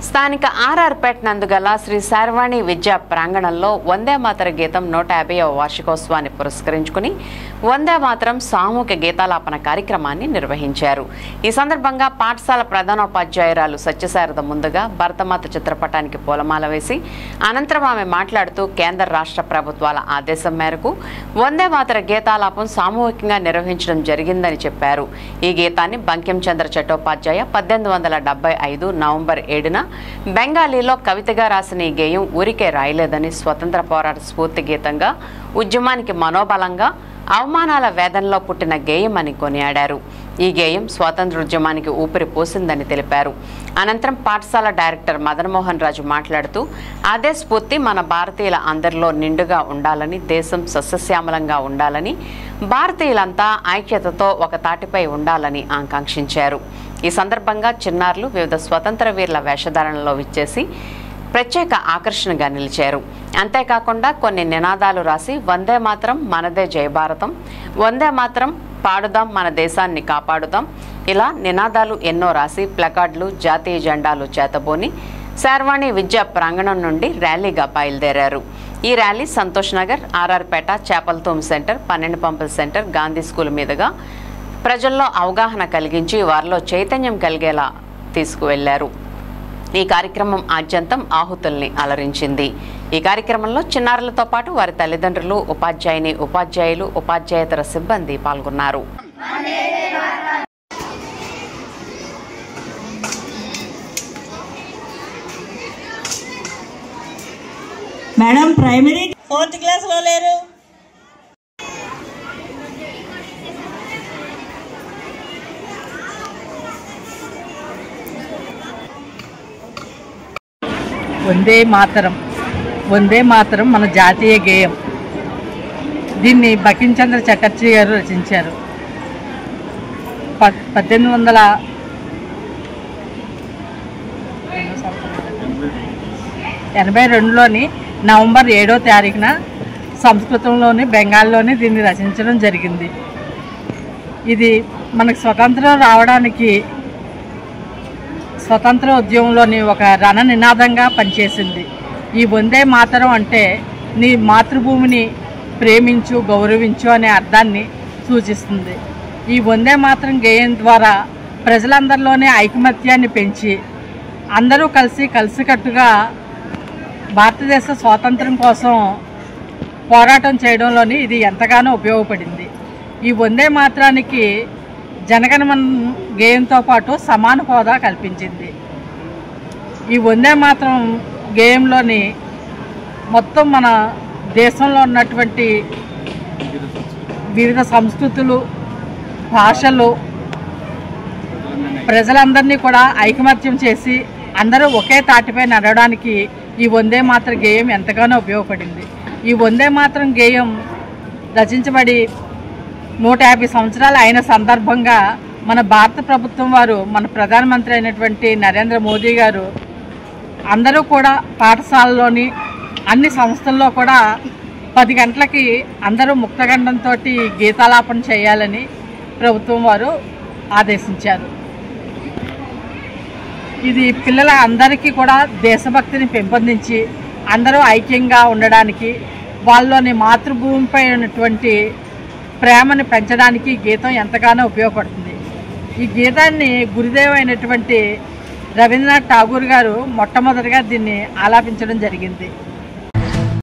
స్థానిక ఆర్ఆర్పేట నందుగల శ్రీ శర్వాణి విద్యా ప్రాంగణంలో వందే మాతర గీతం 150వ వార్షికోత్సవాన్ని పురస్కరించుకుని వందే మాతరం సామూహిక గీతాలాపన కార్యక్రమాన్ని నిర్వహించారు. ఈ సందర్భంగా పాఠశాల ప్రధానోపాధ్యాయురాలు సత్యశారద ముందుగా భరతమాత చిత్రపటానికి పూలమాల వేసి అనంతరం ఆమె మాట్లాడుతూ కేంద్ర రాష్ట్ర ప్రభుత్వాల ఆదేశం మేరకు వందే మాతర గీతాలాపం సామూహికంగా నిర్వహించడం జరిగిందని చెప్పారు. ఈ గీతాన్ని బంకిం చంద్ర చట్టోపాధ్యాయ 1875 నవంబర్ 7న బెంగాలీలో కవితగా రాసిన ఈ గేయం ఊరికే రాయలేదని స్వతంత్ర పోరాట స్ఫూర్తి గీతంగా ఉద్యమానికి మనోబలంగా అవమానాల వేదనలో పుట్టిన గేయం అని కొనియాడారు. ఈ గేయం స్వాతంత్ర ఉద్యమానికి ఊపిరి పోసిందని తెలిపారు. అనంతరం పాఠశాల డైరెక్టర్ మదన్మోహన్ రాజు మాట్లాడుతూ అదే స్ఫూర్తి మన భారతీయుల అందరిలో నిండుగా ఉండాలని, దేశం సస్యశ్యామలంగా ఉండాలని, భారతీయులంతా ఐక్యతతో ఒక తాటిపై ఉండాలని ఆకాంక్షించారు. ఈ సందర్భంగా చిన్నారులు వివిధ స్వతంత్ర వీరుల వేషధారణలో విచ్చేసి ప్రత్యేక ఆకర్షణగా నిలిచారు. అంతేకాకుండా కొన్ని నినాదాలు రాసి వందే మాతరం మనదే జయభారతం, వందే మాతరం పాడుదాం మన దేశాన్ని కాపాడుదాం, ఇలా నినాదాలు ఎన్నో రాసి ప్లకార్డులు, జాతీయ జెండాలు చేతబోని శర్వాణి విద్యా ప్రాంగణం నుండి ర్యాలీగా బయలుదేరారు. ఈ ర్యాలీ సంతోష్ నగర్, ఆర్ఆర్పేట, చేపలతూమ్ సెంటర్, 12 పంపుల సెంటర్, గాంధీ స్కూల్ మీదుగా ప్రజల్లో అవగాహన కలిగించి వారిలో చైతన్యం కలిగేలా తీసుకువెళ్లారు. ఈ కార్యక్రమం ఆద్యంతం ఆహుతుల్ని అలరించింది. ఈ కార్యక్రమంలో చిన్నారులతో పాటు వారి తల్లిదండ్రులు, ఉపాధ్యాయుని, ఉపాధ్యాయులు, ఉపాధ్యాయేతర సిబ్బంది పాల్గొన్నారు. మేడం ప్రైమరీ 4th క్లాస్లో లేరు. వందే మాతరం, వందే మాతరం మన జాతీయ గేయం. దీన్ని బంకిం చంద్ర చటర్జీ గారు రచించారు. 1882లోని నవంబర్ 7వ తారీఖున సంస్కృతంలోని, బెంగాల్లోని దీన్ని రచించడం జరిగింది. ఇది మనకు స్వతంత్రం రావడానికి స్వతంత్ర ఉద్యమంలోని ఒక రణ నినాదంగా పనిచేసింది. ఈ వందే మాతరం అంటే నీ మాతృభూమిని ప్రేమించు, గౌరవించు అనే అర్థాన్ని సూచిస్తుంది. ఈ వందే మాతరం గేయం ద్వారా ప్రజలందరిలోనే ఐకమత్యాన్ని పెంచి అందరూ కలిసికట్టుగా భారతదేశ స్వాతంత్రం కోసం పోరాటం చేయడంలోని ఇది ఎంతగానో ఉపయోగపడింది. ఈ వందే మాతరానికి జనగణమన గేయంతో పాటు సమాన హోదా కల్పించింది. ఈ వందే మాతరం గేయంలోని మొత్తం మన దేశంలో ఉన్నటువంటి వివిధ సంస్కృతులు, భాషలు, ప్రజలందరినీ కూడా ఐకమత్యం చేసి అందరూ ఒకే తాటిపై నడవడానికి ఈ వందే మాతరం గేయం ఎంతగానో ఉపయోగపడింది. ఈ వందే మాతరం గేయం రచించబడి 150 సంవత్సరాలు అయిన సందర్భంగా మన భారత ప్రభుత్వం వారు, మన ప్రధానమంత్రి అయినటువంటి నరేంద్ర మోదీ గారు అందరూ కూడా పాఠశాలలోని అన్ని సంస్థల్లో కూడా 10 గంటలకి అందరూ ముక్తగండంతో గీతాలాపన చేయాలని ప్రభుత్వం వారు ఆదేశించారు. ఇది పిల్లల అందరికీ కూడా దేశభక్తిని పెంపొందించి అందరూ ఐక్యంగా ఉండడానికి, వాళ్ళలోని మాతృభూమిపై ఉన్నటువంటి ప్రేమను పెంచడానికి గీతం ఎంతగానో ఉపయోగపడుతుంది. ఈ గీతాన్ని గురుదేవ్ అయినటువంటి రవీంద్రనాథ్ ఠాగూర్ గారు మొట్టమొదటిగా దీన్ని ఆలాపించడం జరిగింది.